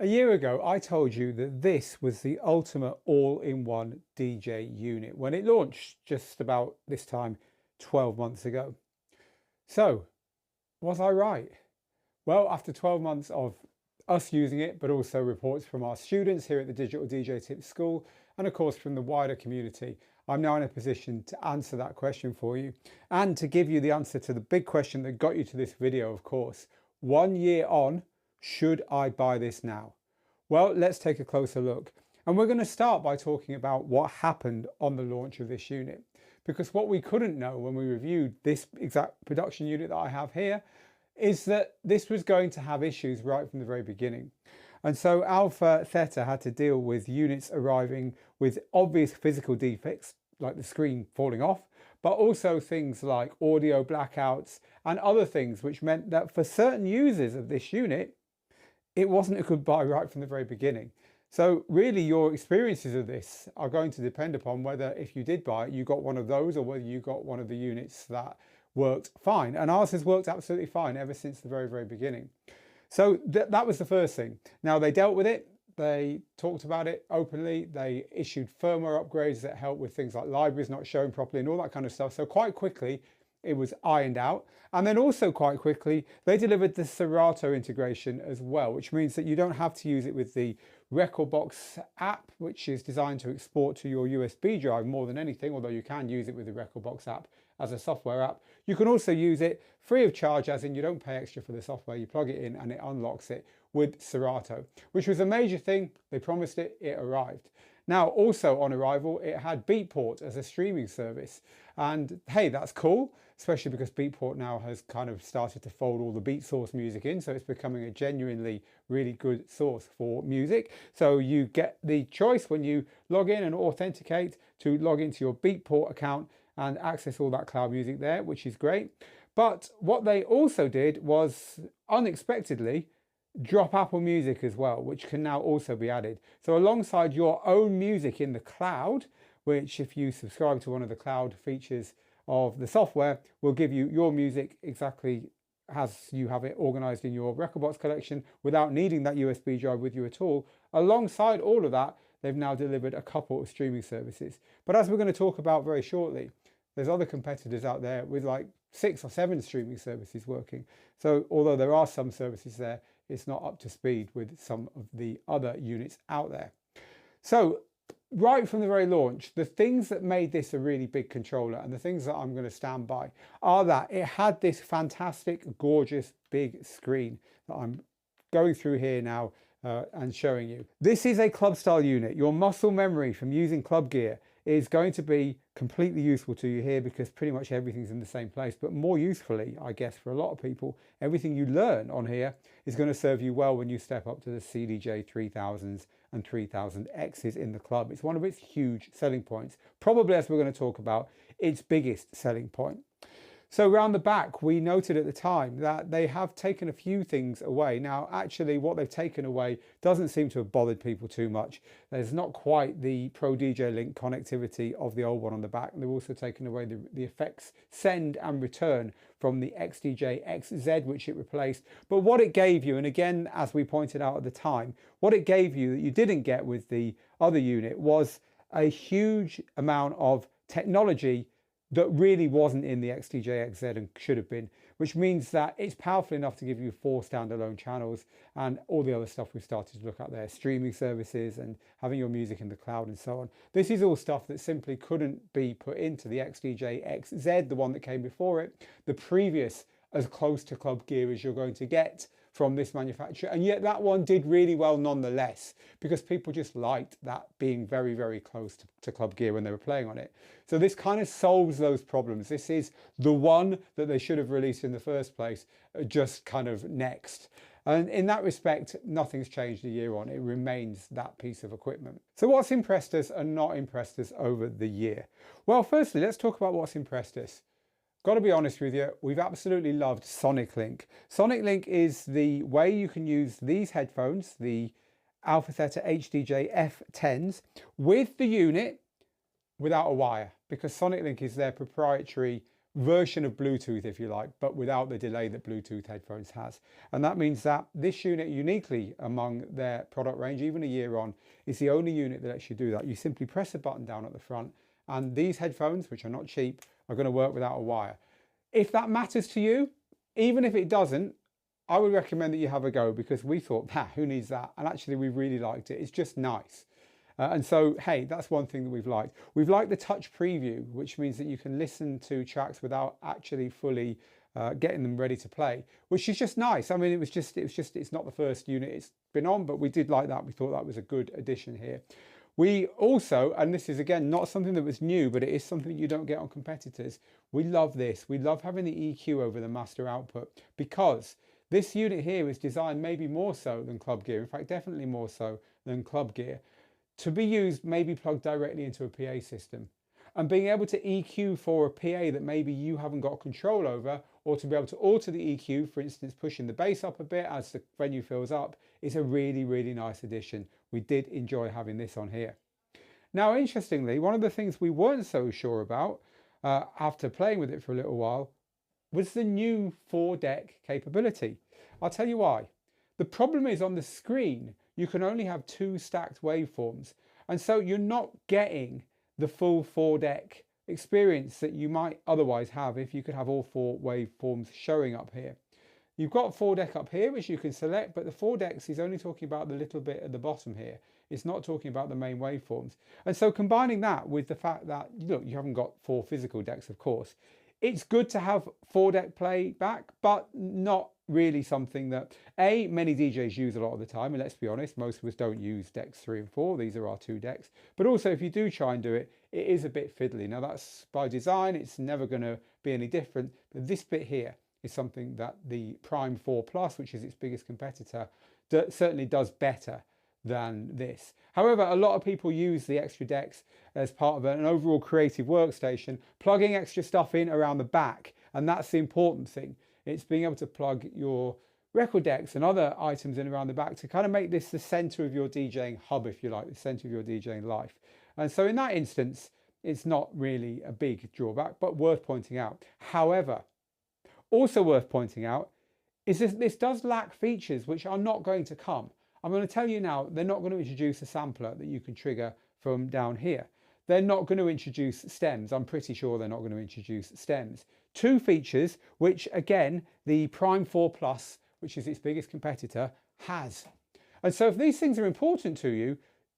A year ago, I told you that this was the ultimate all-in-one DJ unit when it launched just about this time 12 months ago. So, was I right? Well, after 12 months of us using it, but also reports from our students here at the Digital DJ Tips School, and of course from the wider community, I'm now in a position to answer that question for you and to give you the answer to the big question that got you to this video, of course. 1 year on, should I buy this now? Well, let's take a closer look. And we're going to start by talking about what happened on the launch of this unit. Because what we couldn't know when we reviewed this exact production unit that I have here is that this was going to have issues right from the very beginning. And so AlphaTheta had to deal with units arriving with obvious physical defects, like the screen falling off, but also things like audio blackouts and other things, which meant that for certain users of this unit, it wasn't a good buy right from the very beginning. So really your experiences of this are going to depend upon whether, if you did buy it, you got one of those or whether you got one of the units that worked fine. And ours has worked absolutely fine ever since the very beginning. So that was the first thing. Now they dealt with it. They talked about it openly. They issued firmware upgrades that help with things like libraries not showing properly and all that kind of stuff. So quite quickly, it was ironed out. And then also quite quickly, they delivered the Serato integration as well, which means that you don't have to use it with the Rekordbox app, which is designed to export to your USB drive more than anything, although you can use it with the Rekordbox app as a software app. You can also use it free of charge, as in you don't pay extra for the software, you plug it in and it unlocks it with Serato, which was a major thing. They promised it, it arrived. Now, also on arrival, it had Beatport as a streaming service. And hey, that's cool, especially because Beatport now has kind of started to fold all the beat source music in. So it's becoming a genuinely really good source for music. So you get the choice when you log in and authenticate to log into your Beatport account and access all that cloud music there, which is great. But what they also did was unexpectedly drop Apple Music as well, which can now also be added. So alongside your own music in the cloud, which if you subscribe to one of the cloud features of the software, will give you your music exactly as you have it organized in your Rekordbox collection without needing that USB drive with you at all. Alongside all of that, they've now delivered a couple of streaming services. But as we're going to talk about very shortly, there's other competitors out there with like 6 or 7 streaming services working. So although there are some services there, it's not up to speed with some of the other units out there. So right from the very launch, the things that made this a really big controller and the things that I'm going to stand by are that it had this fantastic, gorgeous, big screen that I'm going through here now and showing you. This is a club style unit. Your muscle memory from using club gear is going to be completely useful to you here because pretty much everything's in the same place. But more usefully, I guess, for a lot of people, everything you learn on here is going to serve you well when you step up to the CDJ 3000s and 3000Xs in the club. It's one of its huge selling points, probably, as we're going to talk about, its biggest selling point. So around the back, we noted at the time that they have taken a few things away. Now, actually, what they've taken away doesn't seem to have bothered people too much. There's not quite the Pro DJ Link connectivity of the old one on the back. They've also taken away the effects send and return from the XDJ-AZ, which it replaced. But what it gave you, and again, as we pointed out at the time, what it gave you that you didn't get with the other unit was a huge amount of technology that really wasn't in the XDJ-AZ and should have been, which means that it's powerful enough to give you 4 standalone channels and all the other stuff we've started to look at there, streaming services and having your music in the cloud and so on. This is all stuff that simply couldn't be put into the XDJ-AZ, the one that came before it, the previous as close to club gear as you're going to get from this manufacturer. And yet that one did really well nonetheless, because people just liked that being very close to club gear when they were playing on it. So this kind of solves those problems. This is the one that they should have released in the first place, just kind of next. And in that respect, nothing's changed a year on. It remains that piece of equipment. So what's impressed us and not impressed us over the year? Well, firstly, let's talk about what's impressed us. Got to be honest with you, we've absolutely loved SonicLink. SonicLink is the way you can use these headphones, the AlphaTheta XDJ-F10s, with the unit without a wire, because SonicLink is their proprietary version of Bluetooth, if you like, but without the delay that Bluetooth headphones has. And that means that this unit, uniquely among their product range, even a year on, is the only unit that lets you do that. You simply press a button down at the front, and these headphones, which are not cheap, are going to work without a wire. If that matters to you, even if it doesn't, I would recommend that you have a go, because we thought, who needs that? And actually we really liked it. It's just nice. And so, hey, that's one thing that we've liked. We've liked the touch preview, which means that you can listen to tracks without actually fully getting them ready to play, which is just nice. I mean, it's not the first unit it's been on, but we did like that. We thought that was a good addition here. We also, and this is again not something that was new, but it is something you don't get on competitors. We love this. We love having the EQ over the master output, because this unit here is designed maybe more so than club gear. In fact, definitely more so than club gear, to be used maybe plugged directly into a PA system. And being able to EQ for a PA that maybe you haven't got control over, or to be able to alter the EQ, for instance, pushing the bass up a bit as the venue fills up, is a really, really nice addition. We did enjoy having this on here. Now, interestingly, one of the things we weren't so sure about after playing with it for a little while was the new 4-deck capability. I'll tell you why. The problem is, on the screen, you can only have 2 stacked waveforms. And so you're not getting the full 4-deck experience that you might otherwise have if you could have all 4 waveforms showing up here. You've got 4-deck up here, which you can select, but the 4 decks is only talking about the little bit at the bottom here. It's not talking about the main waveforms. And so combining that with the fact that, look, you haven't got 4 physical decks, of course, it's good to have 4-deck playback, but not really something that many DJs use a lot of the time. And let's be honest, most of us don't use decks 3 and 4. These are our 2 decks. But also, if you do try and do it, it is a bit fiddly. Now, that's by design. It's never going to be any different. But this bit here is something that the Prime 4 Plus, which is its biggest competitor, certainly does better than this. However, a lot of people use the extra decks as part of an overall creative workstation, plugging extra stuff in around the back. And that's the important thing. It's being able to plug your record decks and other items in around the back to kind of make this the center of your DJing hub, if you like, the center of your DJing life. And so in that instance, it's not really a big drawback, but worth pointing out. However, also worth pointing out is this does lack features which are not going to come. I'm going to tell you now, they're not going to introduce a sampler that you can trigger from down here. They're not going to introduce stems. I'm pretty sure they're not going to introduce stems. 2 features, which again, the Prime 4 Plus, which is its biggest competitor, has. And so if these things are important to you,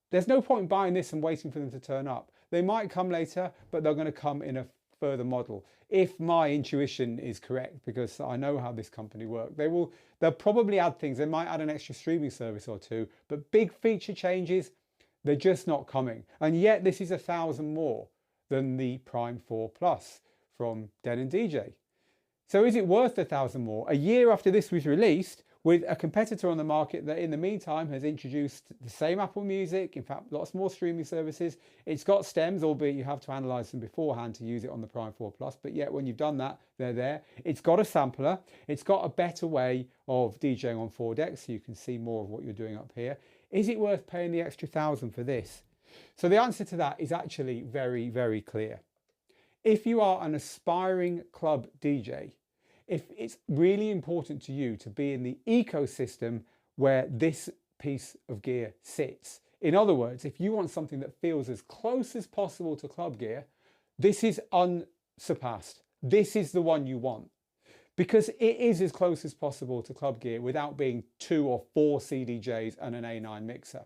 there's no point in buying this and waiting for them to turn up. They might come later, but they're going to come in a further model. If my intuition is correct, because I know how this company works, they'll probably add things. They might add an extra streaming service or 2, but big feature changes, they're just not coming. And yet this is 1,000 more than the Prime 4 Plus from Denon DJ. So is it worth 1,000 more? A year after this was released, with a competitor on the market that in the meantime has introduced the same Apple Music, in fact, lots more streaming services. It's got stems, albeit you have to analyze them beforehand to use it on the Prime 4 Plus. But yet when you've done that, they're there. It's got a sampler. It's got a better way of DJing on 4 decks, so you can see more of what you're doing up here. Is it worth paying the extra 1,000 for this? So the answer to that is actually very, very clear. If you are an aspiring club DJ, if it's really important to you to be in the ecosystem where this piece of gear sits, in other words, if you want something that feels as close as possible to club gear, this is unsurpassed. This is the one you want, because it is as close as possible to club gear without being 2 or 4 CDJs and an A9 mixer.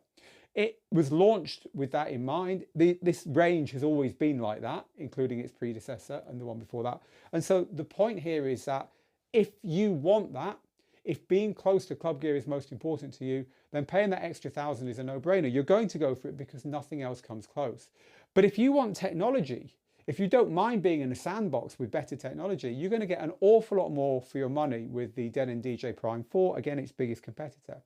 It was launched with that in mind. This range has always been like that, including its predecessor and the one before that. And so the point here is that if you want that, if being close to club gear is most important to you, then paying that extra 1,000 is a no-brainer. You're going to go for it because nothing else comes close. But if you want technology, if you don't mind being in a sandbox with better technology, you're going to get an awful lot more for your money with the Denon DJ Prime 4, again, its biggest competitor.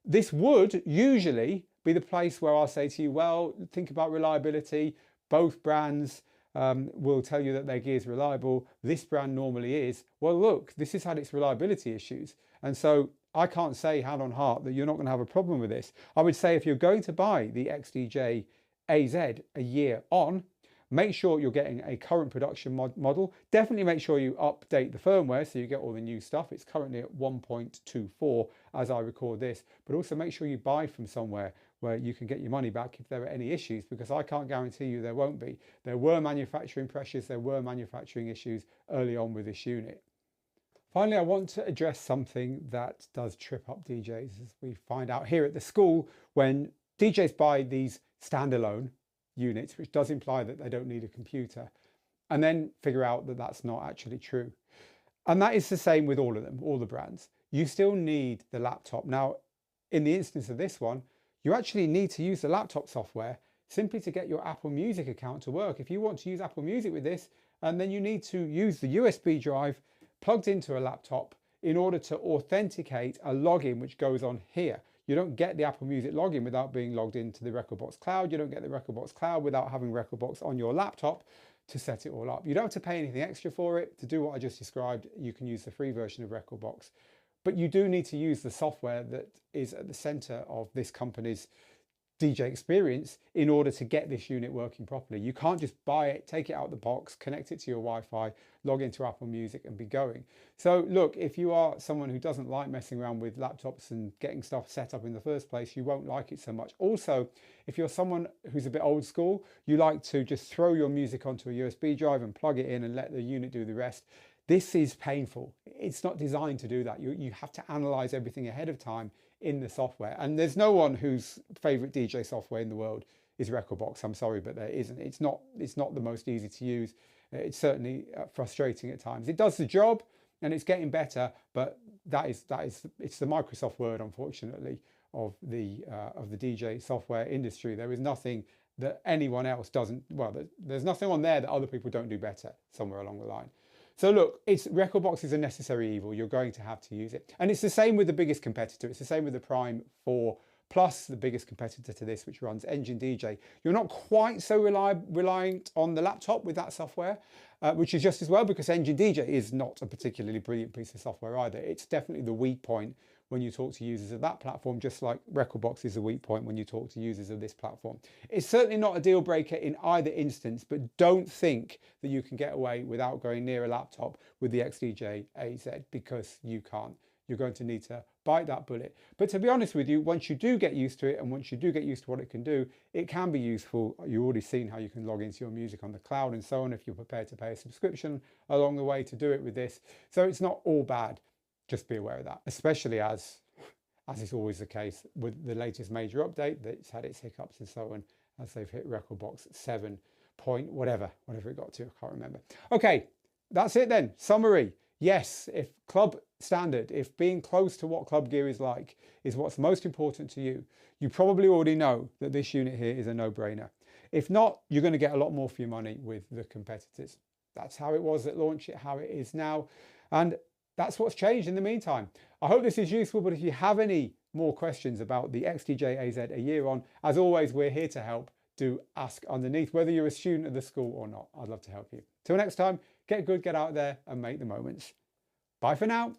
This would usually be the place where I'll say to you, well, think about reliability. Both brands will tell you that their gear is reliable. This brand normally is. Well, look, this has had its reliability issues. And so I can't say hand on heart that you're not going to have a problem with this. I would say if you're going to buy the XDJ-AZ a year on, Make sure you're getting a current production model. Definitely make sure you update the firmware so you get all the new stuff. It's currently at 1.24 as I record this, but also make sure you buy from somewhere where you can get your money back if there are any issues, because I can't guarantee you there won't be. There were manufacturing pressures, there were manufacturing issues early on with this unit. Finally, I want to address something that does trip up DJs, as we find out here at the school when DJs buy these standalone units, which does imply that they don't need a computer, and then figure out that that's not actually true. And that is the same with all of them, all the brands. You still need the laptop. Now, in the instance of this one, you actually need to use the laptop software simply to get your Apple Music account to work. If you want to use Apple Music with this, and then you need to use the USB drive plugged into a laptop in order to authenticate a login which goes on here. You don't get the Apple Music login without being logged into the rekordbox cloud. You don't get the rekordbox cloud without having rekordbox on your laptop to set it all up. You don't have to pay anything extra for it. To do what I just described, you can use the free version of rekordbox. But you do need to use the software that is at the center of this company's DJ experience in order to get this unit working properly. You can't just buy it, take it out of the box, connect it to your Wi-Fi, log into Apple Music and be going. So look, if you are someone who doesn't like messing around with laptops and getting stuff set up in the first place, you won't like it so much. Also, if you're someone who's a bit old school, you like to just throw your music onto a USB drive and plug it in and let the unit do the rest. This is painful. It's not designed to do that. You have to analyze everything ahead of time in the software. And there's no one whose favorite DJ software in the world is rekordbox. I'm sorry, but there isn't. It's not the most easy to use. It's certainly frustrating at times. It does the job and it's getting better, but it's the Microsoft word, unfortunately, of the DJ software industry. There is nothing that anyone else doesn't, well, there's nothing on there that other people don't do better somewhere along the line. So look, rekordbox is a necessary evil. You're going to have to use it. And it's the same with the biggest competitor. It's the same with the Prime 4 Plus, the biggest competitor to this, which runs Engine DJ. You're not quite so reliant on the laptop with that software, which is just as well, because Engine DJ is not a particularly brilliant piece of software either. It's definitely the weak point when you talk to users of that platform, just like rekordbox is a weak point when you talk to users of this platform. It's certainly not a deal breaker in either instance, but don't think that you can get away without going near a laptop with the XDJ-AZ, because you can't. You're going to need to bite that bullet. But to be honest with you, once you do get used to it, and once you do get used to what it can do, it can be useful. You've already seen how you can log into your music on the cloud and so on, if you're prepared to pay a subscription along the way to do it with this. So it's not all bad. Just be aware of that, especially as is always the case with the latest major update that's had its hiccups and so on, as they've hit rekordbox 7 point whatever it got to, I can't remember. Okay, that's it then. Summary. Yes, if club standard, if being close to what club gear is like is what's most important to you, you probably already know that this unit here is a no-brainer. If not, you're going to get a lot more for your money with the competitors. That's how it was at launch, how it is now, and that's what's changed in the meantime. I hope this is useful, but if you have any more questions about the XDJ-AZ a year on, as always, we're here to help. Do ask underneath, whether you're a student of the school or not. I'd love to help you. Till next time, get good, get out there and make the moments. Bye for now.